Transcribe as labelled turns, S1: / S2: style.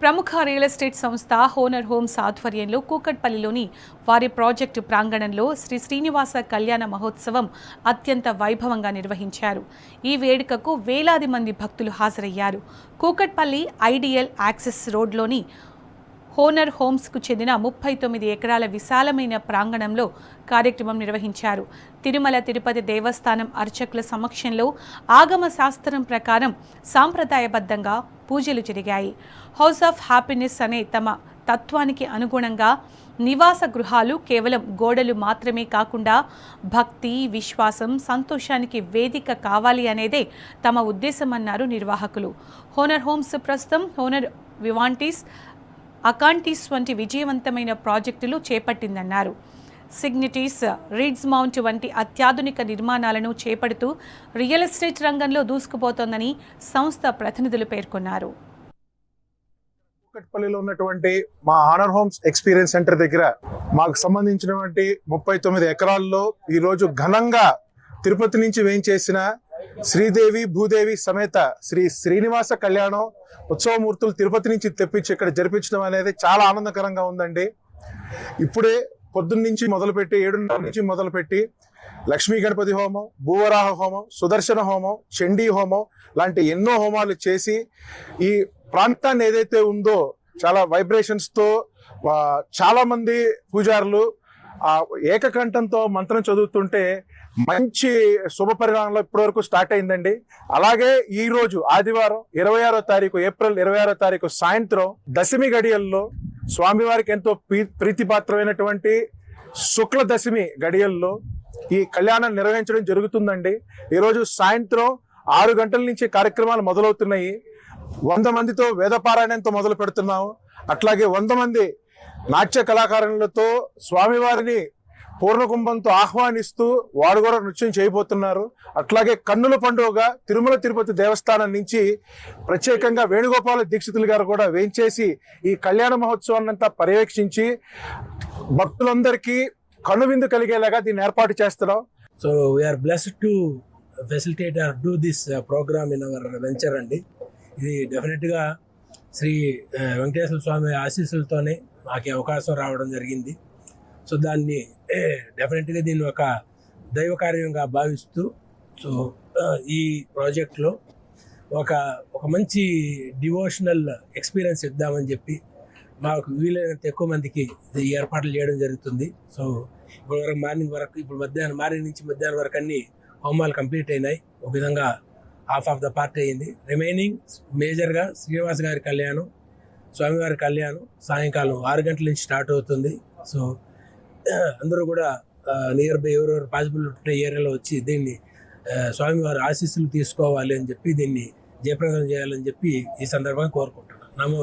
S1: ప్రముఖ real estate సంస్థ Honor homes ఆధ్వర్యంలో కూకట్పల్లిలోని వారి ప్రాజెక్టు ప్రాంగణంలో శ్రీ శ్రీనివాస కళ్యాణ మహోత్సవం అత్యంత వైభవంగా నిర్వహించారు. ఈ వేడుకకు వేలాది మంది భక్తులు హాజరయ్యారు. కూకట్పల్లి ఐడియల్ యాక్సెస్ రోడ్లోని హోనర్ హోమ్స్కు చెందిన 39 ఎకరాల విశాలమైన ప్రాంగణంలో కార్యక్రమం నిర్వహించారు. తిరుమల తిరుపతి దేవస్థానం అర్చకుల సమక్షంలో ఆగమ శాస్త్రం ప్రకారం సాంప్రదాయబద్ధంగా పూజలు జరిగాయి. హౌస్ ఆఫ్ హ్యాపీనెస్ అనే తమ తత్వానికి అనుగుణంగా నివాస గృహాలు కేవలం గోడలు మాత్రమే కాకుండా భక్తి, విశ్వాసం, సంతోషానికి వేదిక కావాలి అనేదే తమ ఉద్దేశమన్నారు నిర్వాహకులు. హోనర్ హోమ్స్ ప్రస్తుతం హోనర్ వివాంటీస్, అకాంటీస్ వంటి విజయవంతమైన ప్రాజెక్టులు చేపట్టిందన్నారు. సిగ్నిటీస్, రీడ్స్ మౌంట్ వంటి అత్యాధునిక నిర్మాణాలను చేపడుతూ రియల్ ఎస్టేట్ రంగంలో దూసుకుపోతోందని సంస్థ ప్రతినిధులు పేర్కొన్నారు.
S2: కూకట్పల్లిలో ఉన్నటువంటి మా హానర్ హోమ్స్ ఎక్స్పీరియన్స్ సెంటర్ దగ్గర మాకు సంబంధించినటువంటి 39 ఎకరాల్లో ఈరోజు ఘనంగా తిరుపతి నుంచి వేయించేసిన శ్రీదేవి భూదేవి సమేత శ్రీ శ్రీనివాస కళ్యాణం ఉత్సవమూర్తులు తిరుపతి నుంచి తెప్పించి ఇక్కడ జరిపించడం అనేది చాలా ఆనందకరంగా ఉందండి. ఇప్పుడే పొద్దున్న నుంచి మొదలుపెట్టి 7:30 నుంచి మొదలుపెట్టి లక్ష్మీ గణపతి హోమం, భూవరాహ హోమం, సుదర్శన హోమం, చండీ హోమం లాంటి ఎన్నో హోమాలు చేసి ఈ ప్రాంతాన్ని ఏదైతే ఉందో చాలా వైబ్రేషన్స్తో చాలా మంది పూజారులు ఏకకంఠంతో మంత్రం చదువుతుంటే మంచి శుభ పరిణామంలో ఇప్పటివరకు స్టార్ట్ అయిందండి. అలాగే ఈ రోజు ఆదివారం 26వ తారీఖు ఏప్రిల్ 26వ తారీఖు సాయంత్రం దశమి గడియల్లో స్వామివారికి ఎంతో ప్రీతిపాత్రమైనటువంటి శుక్ల దశమి గడియల్లో ఈ కళ్యాణం నిర్వహించడం జరుగుతుందండి. ఈరోజు సాయంత్రం 6 గంటల నుంచి కార్యక్రమాలు మొదలవుతున్నాయి. 100 మందితో వేదపారాయణంతో మొదలు పెడుతున్నాము. అట్లాగే 100 మంది నాట్య కళాకారులతో స్వామివారిని పూర్ణకుంభంతో ఆహ్వానిస్తూ వారు కూడా నృత్యం చేయబోతున్నారు. అట్లాగే కన్నుల పండుగగా తిరుమల తిరుపతి దేవస్థానం నుంచి ప్రత్యేకంగా వేణుగోపాల దీక్షితులు గారు కూడా వేయించేసి ఈ కళ్యాణ మహోత్సవాన్ని అంతా పర్యవేక్షించి భక్తులందరికీ కనువిందు కలిగేలాగా దీన్ని ఏర్పాటు చేస్తున్నాం.
S3: So we are blessed to facilitate or do this programme in our venture అండి. ఇది డెఫినెట్గా శ్రీ వెంకటేశ్వర స్వామి ఆశీస్సులతోనే మాకు అవకాశం రావడం జరిగింది. సో దాన్ని డెఫినెట్గా దీన్ని ఒక దైవ కార్యంగా భావిస్తూ సో ఈ ప్రాజెక్ట్లో ఒక మంచి డివోషనల్ ఎక్స్పీరియన్స్ ఇద్దామని చెప్పి మాకు వీలైనంత ఎక్కువ మందికి ఈ ఏర్పాట్లు చేయడం జరుగుతుంది. సో ఇప్పుడు వరకు మార్నింగ్ నుంచి మధ్యాహ్నం వరకు అన్ని హోమాలు కంప్లీట్ అయినాయి. ఒక విధంగా హాఫ్ ఆఫ్ ద పార్ట్ అయ్యింది. రిమైనింగ్ మేజర్గా శ్రీనివాస్ గారి కళ్యాణం, స్వామివారి కళ్యాణం సాయంకాలం 6 గంటల నుంచి స్టార్ట్ అవుతుంది. సో అందరూ కూడా నియర్ బై ఎవరెవరు పాసిబుల్ ఉంటే ఏరియాలో వచ్చి దీన్ని స్వామివారి ఆశీస్సులు తీసుకోవాలి అని చెప్పి దీన్ని జయప్రదం చేయాలని చెప్పి ఈ సందర్భంగా కోరుకుంటున్నాను. నమో